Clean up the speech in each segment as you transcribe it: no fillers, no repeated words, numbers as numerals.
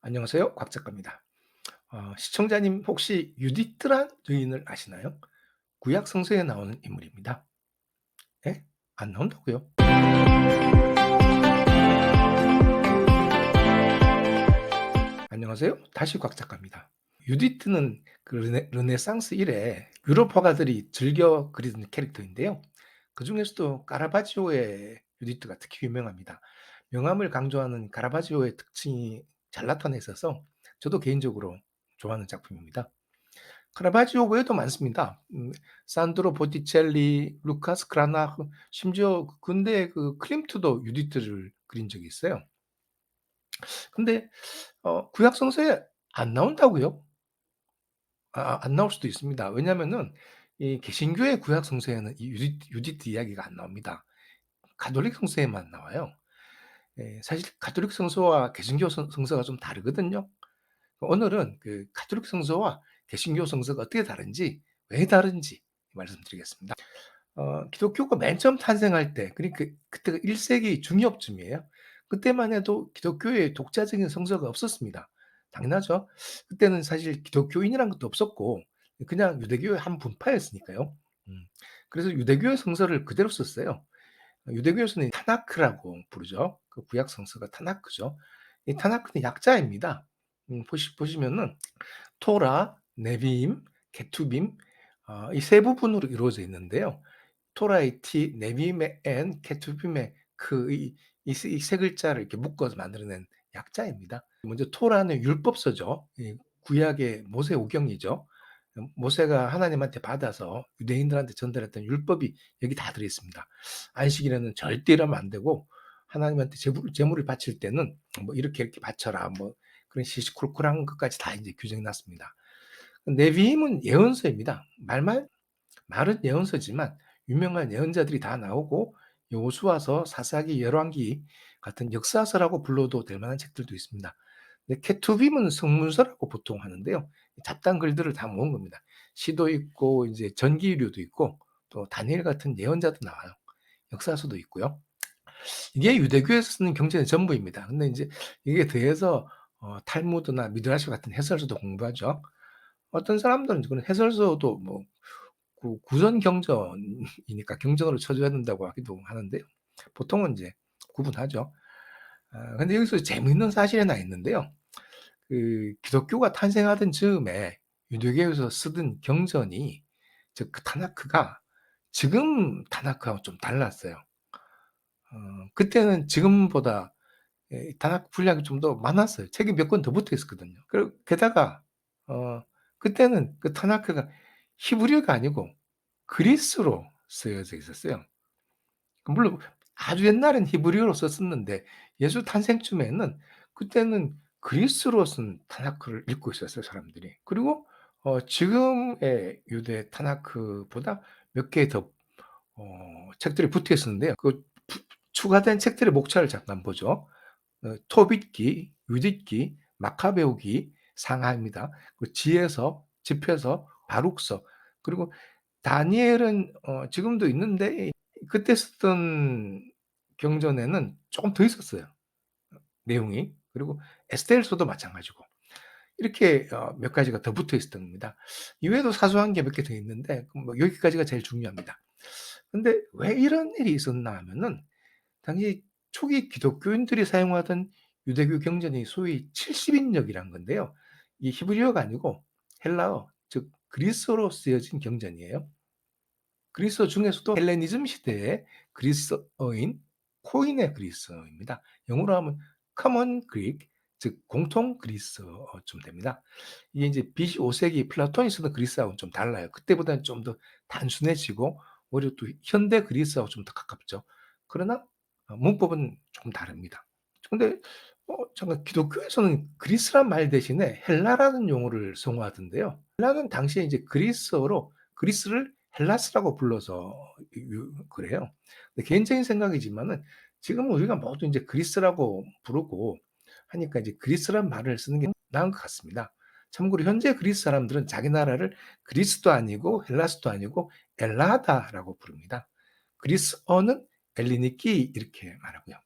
안녕하세요. 곽 작가입니다. 시청자님 혹시 유디트란 여인을 아시나요? 구약 성서에 나오는 인물입니다. 예? 안 나온다고요? 안녕하세요. 다시 곽 작가입니다. 유디트는 그 르네상스 이래 유럽 화가들이 즐겨 그리는 캐릭터인데요. 그 중에서도 카라바지오의 유디트가 특히 유명합니다. 명암을 강조하는 카라바지오의 특징이 잘 나타내 있어서 저도 개인적으로 좋아하는 작품입니다. 카라바지오 외에도 많습니다. 산드로 보티첼리, 루카스 크라나흐, 심지어 근대 그 클림트도 유디트를 그린 적이 있어요. 근데 구약 성서에 안 나온다고요? 안 나올 수도 있습니다. 왜냐면은 이 개신교의 구약 성서에는 이 유디트 이야기가 안 나옵니다. 가톨릭 성서에만 나와요. 예, 사실 가톨릭 성서와 개신교 성서가 좀 다르거든요. 오늘은 그 가톨릭 성서와 개신교 성서가 어떻게 다른지, 왜 다른지 말씀드리겠습니다. 기독교가 맨 처음 탄생할 때, 그러니까 그때가 1세기 중엽쯤이에요. 그때만 해도 기독교에 독자적인 성서가 없었습니다. 당연하죠. 그때는 사실 기독교인이란 것도 없었고, 그냥 유대교의 한 분파였으니까요. 음, 그래서 유대교의 성서를 그대로 썼어요. 유대교에서는 타나크라고 부르죠. 그 구약 성서가 타나크죠. 이 타나크는 약자입니다. 보시면은 토라, 네비임, 케투빔 이 세 부분으로 이루어져 있는데요. 토라의 T, 네빔의 N, 케투빔의 그 이 세 글자를 이렇게 묶어서 만들어낸 약자입니다. 먼저 토라는 율법서죠. 구약의 모세오경이죠. 모세가 하나님한테 받아서 유대인들한테 전달했던 율법이 여기 다 들어 있습니다. 안식일에는 절대 일하면 안 되고 하나님한테 제물을 바칠 때는 뭐 이렇게 바쳐라 뭐 그런 시시콜콜한 것까지 다 이제 규정이 났습니다. 네비임은 예언서입니다. 말은 예언서지만 유명한 예언자들이 다 나오고 여호수아서, 사사기, 열왕기 같은 역사서라고 불러도 될 만한 책들도 있습니다. 근데 케투빔은 성문서라고 보통 하는데요. 잡담 글들을 다 모은 겁니다. 시도 있고 이제 전기류도 있고 또 다니엘 같은 예언자도 나와요. 역사서도 있고요. 이게 유대교에서 쓰는 경전의 전부입니다. 근데 이제 이게 더해서 탈무드나 미드라시 같은 해설서도 공부하죠. 어떤 사람들은 그런 해설서도 뭐 구전 경전이니까 경전으로 쳐줘야 된다고 하기도 하는데요. 보통은 이제 구분하죠. 근데 여기서 재미있는 사실이 하나 있는데요. 그 기독교가 탄생하던 즈음에 유대교에서 쓰던 경전이 즉 그 타나크가 지금 타나크하고 좀 달랐어요. 그때는 지금보다 단학 분량이 좀 더 많았어요. 책이 몇 권 더 붙어 있었거든요. 게다가 어 그때는 그 타나크가 히브리어가 아니고 그리스로 쓰여져 있었어요. 물론 아주 옛날엔 히브리어로 썼었는데 예수 탄생쯤에는 그때는 그리스로 쓴 타나크를 읽고 있었어요, 사람들이. 그리고 지금의 유대 타나크보다 몇 개 더 책들이 붙어 있었는데요. 그 추가된 책들의 목차를 잠깐 보죠. 토빗기, 유딧기, 마카베오기, 상하입니다. 그 지에서, 집에서, 바룩서, 그리고 다니엘은 지금도 있는데 그때 쓰던 경전에는 조금 더 있었어요. 내용이. 그리고 에스겔서도 마찬가지고. 이렇게 몇 가지가 더 붙어 있었던 겁니다. 이외에도 사소한 게 몇 개 더 있는데 뭐 여기까지가 제일 중요합니다. 근데 왜 이런 일이 있었나 하면은 당시 초기 기독교인들이 사용하던 유대교 경전이 소위 70인역이란 건데요. 이 히브리어가 아니고 헬라어, 즉 그리스어로 쓰여진 경전이에요. 그리스어 중에서도 헬레니즘 시대의 그리스어인 코인의 그리스어입니다. 영어로 하면 커먼 그릭, 즉 공통 그리스어쯤 됩니다. 이게 이제 BC 5세기 플라톤이 쓰던 그리스하고는 좀 달라요. 그때보다는 좀 더 단순해지고 오히려 또 현대 그리스하고 좀 더 가깝죠. 그러나 문법은 조금 다릅니다. 근데 잠깐 기독교에서는 그리스란 말 대신에 헬라라는 용어를 사용하던데요. 헬라는 당시에 이제 그리스어로 그리스를 헬라스라고 불러서 그래요. 근데 개인적인 생각이지만은 지금은 우리가 모두 이제 그리스라고 부르고 하니까 이제 그리스란 말을 쓰는 게 나은 것 같습니다. 참고로 현재 그리스 사람들은 자기 나라를 그리스도 아니고 헬라스도 아니고 엘라다라고 부릅니다. 그리스어는 엘리니키 이렇게 말하고요.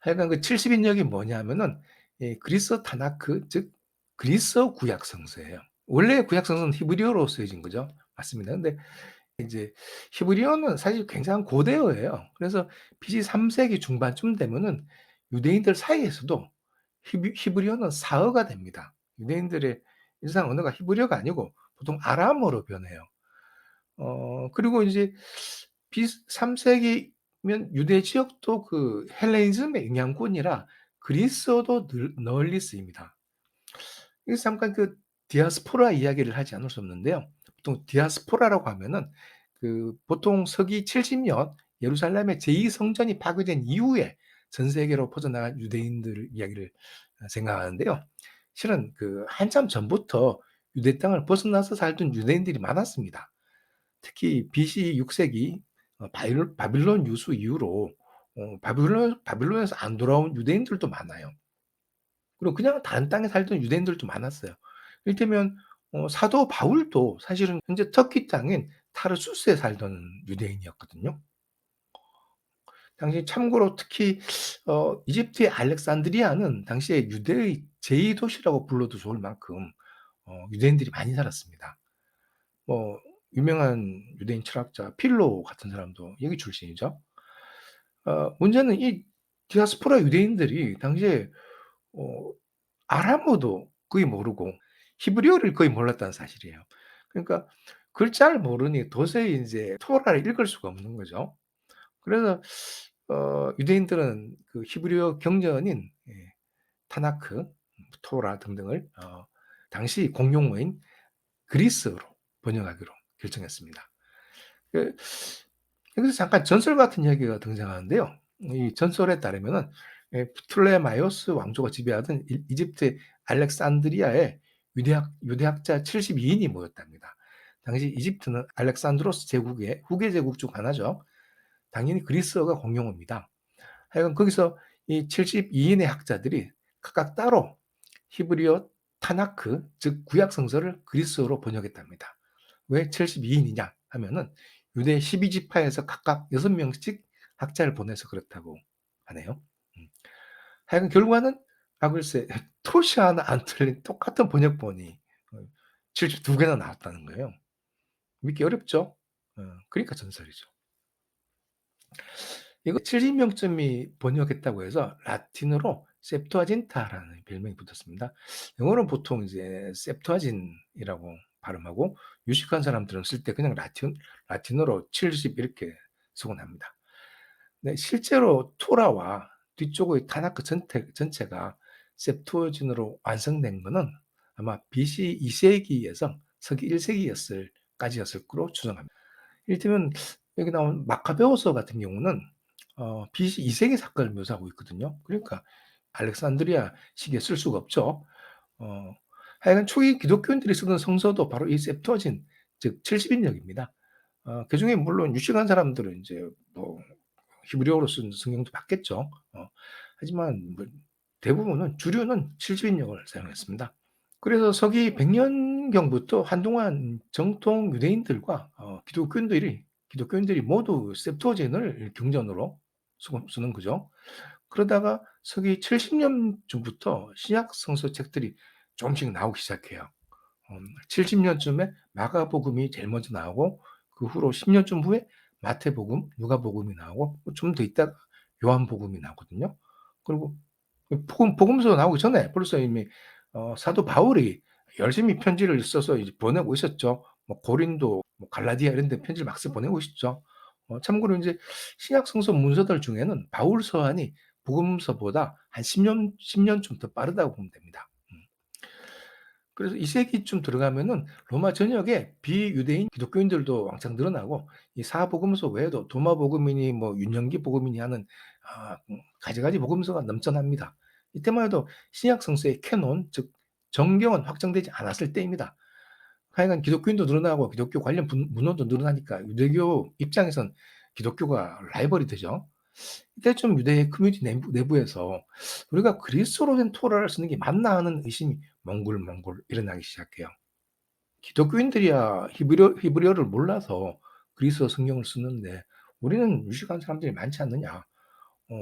하여간 그 70인역이 뭐냐면은 그리스 타나크, 즉 그리스 구약 성서예요. 원래 구약 성서는 히브리어로 쓰여진 거죠. 맞습니다. 근데 이제 히브리어는 사실 굉장히 고대어예요. 그래서 BC 3 세기 중반쯤 되면은 유대인들 사이에서도 히브리어는 사어가 됩니다. 유대인들의 일상 언어가 히브리어가 아니고 보통 아람어로 변해요. 그리고 이제 BC 3 세기면 유대 지역도 그 헬레니즘의 영향권이라 그리스어도 널리 쓰입니다. 여기서 잠깐 그 디아스포라 이야기를 하지 않을 수 없는데요. 보통 디아스포라라고 하면은 그 보통 서기 70년 예루살렘의 제2성전이 파괴된 이후에 전 세계로 퍼져나간 유대인들 이야기를 생각하는데요. 실은 그 한참 전부터 유대 땅을 벗어나서 살던 유대인들이 많았습니다. 특히 BC 6세기 바빌론 유수 이후로 바빌론에서 안 돌아온 유대인들도 많아요. 그리고 그냥 다른 땅에 살던 유대인들도 많았어요. 이를테면 사도 바울도 사실은 현재 터키 땅인 타르수스에 살던 유대인이었거든요. 당시 참고로 특히 이집트의 알렉산드리아는 당시에 유대의 제2 도시라고 불러도 좋을 만큼 유대인들이 많이 살았습니다. 뭐 유명한 유대인 철학자 필로 같은 사람도 여기 출신이죠. 문제는 이 디아스포라 유대인들이 당시에 어 아람어도 거의 모르고 히브리어를 거의 몰랐다는 사실이에요. 그러니까 글자를 모르니 도저히 인제 토라를 읽을 수가 없는 거죠. 그래서 유대인들은 그 히브리어 경전인 타나크, 토라 등등을 당시 공용어인 그리스어로 번역하기로 결정했습니다. 그 여기서 잠깐 전설 같은 이야기가 등장하는데요. 이 전설에 따르면은 프톨레마이오스 왕조가 지배하던 이집트의 알렉산드리아에 유대학자 72인이 모였답니다. 당시 이집트는 알렉산드로스 제국의 후계 제국 중 하나죠. 당연히 그리스어가 공용어입니다. 하여간 거기서 이 72인의 학자들이 각각 따로 히브리어 타나크, 즉 구약 성서를 그리스어로 번역했답니다. 왜 72인이냐 하면은 유대 12지파에서 각각 6명씩 학자를 보내서 그렇다고 하네요. 하여간 결과는 글쎄 토시 하나 안 틀린 똑같은 번역본이 72개나 나왔다는 거예요. 믿기 어렵죠? 그러니까 전설이죠. 이거 70명쯤이 번역했다고 해서 라틴어로 septuaginta라는 별명이 붙었습니다. 영어는 보통 이제 septuagint이라고 발음하고 유식한 사람들은 쓸 때 그냥 라틴어로 70 이렇게 쓰곤 합니다. 네, 실제로 토라와 뒤쪽의 타나크 전체가 septuagint으로 완성된 거는 아마 BC 2세기에서 서기 1세기였을 까지였을 거로 추정합니다. 이를테면 여기 나온 마카베오서 같은 경우는 BC 2세기 사건을 묘사하고 있거든요. 그러니까 알렉산드리아 시기에 쓸 수가 없죠. 어, 하여간 초기 기독교인들이 쓰던 성서도 바로 이 septuagint, 즉 70인역입니다. 그중에 물론 유식한 사람들은 이제 뭐 히브리어로 쓴 성경도 봤겠죠. 하지만 뭐 대부분은 주류는 70인역을 사용했습니다. 그래서 서기 100년경부터 한동안 정통 유대인들과 기독교인들이 모두 septuagint을 경전으로 쓰는 거죠. 그러다가 서기 70년쯤부터 신약 성서 책들이 조금씩 나오기 시작해요. 70년쯤에 마가복음이 제일 먼저 나오고 그 후로 10년쯤 후에 마태복음, 누가복음이 나오고 좀 더 있다가 요한복음이 나오거든요. 그리고 복음서 나오기 전에 벌써 이미 사도 바울이 열심히 편지를 써서 이제 보내고 있었죠. 뭐 고린도, 뭐 갈라디아 이런 데 편지를 막 보내고 있었죠. 참고로 인제 신약 성서 문서들 중에는 바울 서한이 복음서보다 한 10년쯤 더 빠르다고 보면 됩니다. 그래서 2 세기쯤 들어가면은 로마 전역에 비유대인 기독교인들도 왕창 늘어나고 이 사복음서 외에도 도마복음이니 뭐 윤영기 복음이니 하는 가지가지 복음서가 넘쳐납니다. 이때만 해도 신약 성서의 캐논, 즉 정경은 확정되지 않았을 때입니다. 하여간 기독교인도 늘어나고 기독교 관련 문헌도 늘어나니까 유대교 입장에선 기독교가 라이벌이 되죠. 이때쯤 유대 커뮤니티 내부에서 우리가 그리스어로 된 토라를 쓰는 게 맞나 하는 의심이 몽글몽글 일어나기 시작해요. 기독교인들이야 히브리어를 몰라서 그리스어 성경을 쓰는데 우리는 유식한 사람들이 많지 않느냐. 어,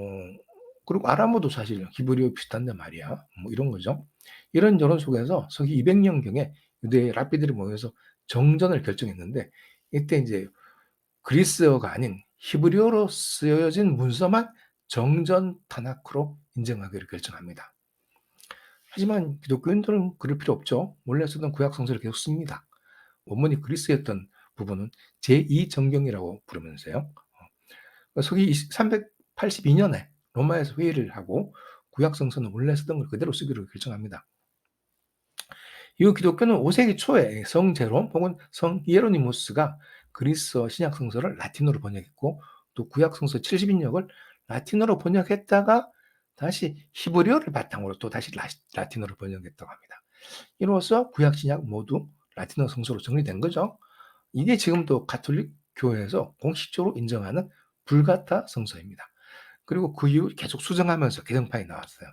그리고 아람어도 사실 히브리어 비슷한데 말이야. 뭐 이런 거죠. 이런 여론 속에서 서기 200년경에 유대 랍비들이 모여서 정전을 결정했는데 이때 이제 그리스어가 아닌 히브리어로 쓰여진 문서만 정전 타나크로 인정하기로 결정합니다. 하지만 기독교인들은 그럴 필요 없죠. 원래 쓰던 구약 성서를 계속 씁니다. 원문이 그리스였던 부분은 제2정경이라고 부르면서요. 서기 382년에 로마에서 회의를 하고 구약 성서는 원래 쓰던 걸 그대로 쓰기로 결정합니다. 이후 기독교는 5세기 초에 성 제롬 혹은 성 히에로니무스가 그리스어 신약 성서를 라틴어로 번역했고 또 구약 성서 70인역을 라틴어로 번역했다가 다시 히브리어를 바탕으로 또 다시 라틴어로 번역했다고 합니다. 이로써 구약 신약 모두 라틴어 성서로 정리된 거죠. 이게 지금도 가톨릭 교회에서 공식적으로 인정하는 불가타 성서입니다. 그리고 그 이후 계속 수정하면서 개정판이 나왔어요.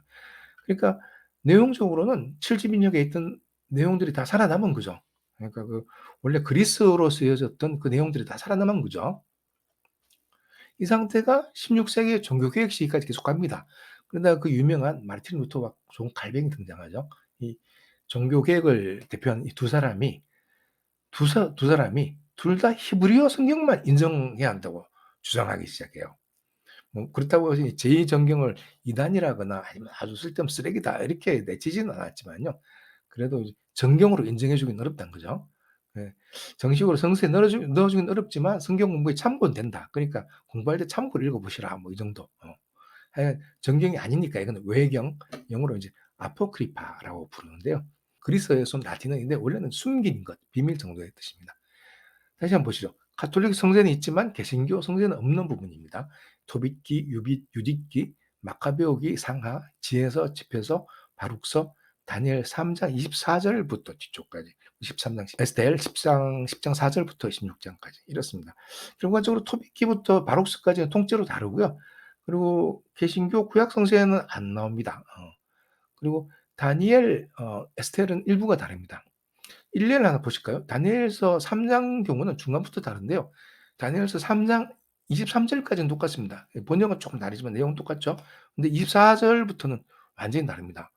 그러니까 내용적으로는 7집인역에 있던 내용들이 다 살아남은 거죠. 그러니까 그 원래 그리스어로 쓰여졌던 그 내용들이 다 살아남은 거죠. 이 상태가 16세기 종교개혁 시기까지 계속 갑니다. 그러다가 그 유명한 마르틴 루터와 존 칼뱅이 등장하죠. 이 종교개혁을 대표한 이 두 사람이 두 사람이 둘 다 히브리어 성경만 인정해야 한다고 주장하기 시작해요. 뭐 그렇다고 해서 제2정경을 이단이라거나 아니면 아주 쓸데없는 쓰레기다 이렇게 내치지는 않았지만요. 그래도 정경으로 인정해 주긴 어렵다는 거죠. 예. 정식으로 성서에 넣어주긴 어렵지만 성경 공부에 참고는 된다. 그러니까 공부할 때 참고를 읽어보시라. 뭐 이 정도. 하여간 정경이 아니니까 이건 외경, 영어로 이제 아포크리파라고 부르는데요. 그리스어에서는 라틴어인데 원래는 숨긴 것, 비밀 정도의 뜻입니다. 다시 한번 보시죠. 가톨릭 성전이 있지만 개신교 성전은 없는 부분입니다. 토빗기, 유딧기, 마카베오기, 상하, 지혜서, 집회서, 바룩서, 다니엘 3장 24절부터 뒤쪽까지 13장 에스겔 10장 4절부터 16장까지 이렇습니다. 결과적으로 토빗기부터 바룩서까지는 통째로 다르고요. 그리고 개신교 구약 성서에는 안 나옵니다. 그리고 다니엘, 에스텔은 일부가 다릅니다. 일례를 하나 보실까요? 다니엘서 3장 경우는 중간부터 다른데요. 다니엘서 3장 23절까지는 똑같습니다. 번역은 조금 다르지만 내용은 똑같죠. 근데 24절부터는 완전히 다릅니다.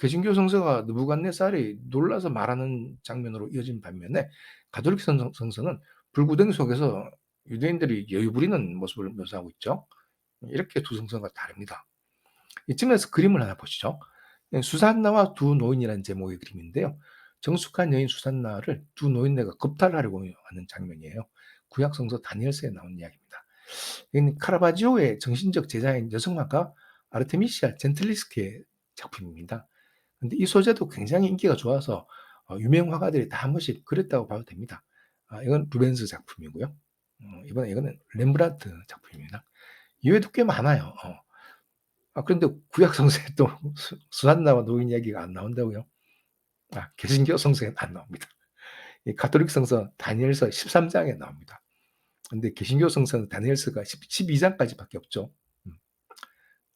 개신교 성서가 느부갓네살이 놀라서 말하는 장면으로 이어진 반면에 가톨릭 성서는 불구덩이 속에서 유대인들이 여유 부리는 모습을 묘사하고 있죠. 이렇게 두 성서가 다릅니다. 이쯤에서 그림을 하나 보시죠. 수산나와 두 노인이라는 제목의 그림인데요. 정숙한 여인 수산나를 두 노인네가 겁탈하려고 하는 장면이에요. 구약 성서 다니엘서에 나온 이야기입니다. 이는 카라바지오의 정신적 제자인 여성화가 아르테미시아 젠틀리스키의 작품입니다. 근데 이 소재도 굉장히 인기가 좋아서 유명 화가들이 다 한 번씩 그렸다고 봐도 됩니다. 이건 루벤스 작품이고요. 이거는 렘브란트 작품입니다. 이외에도 꽤 많아요. 그런데 구약 성서에 또 수산나와 노인 이야기가 안 나온다고요? 개신교 성서에는 안 나옵니다. 이 가톨릭 성서 다니엘서 13장에 나옵니다. 근데 개신교 성서는 다니엘서가 12장까지밖에 없죠.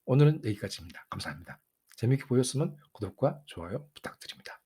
오늘은 여기까지입니다. 감사합니다. 재밌게 보셨으면 구독과 좋아요 부탁드립니다.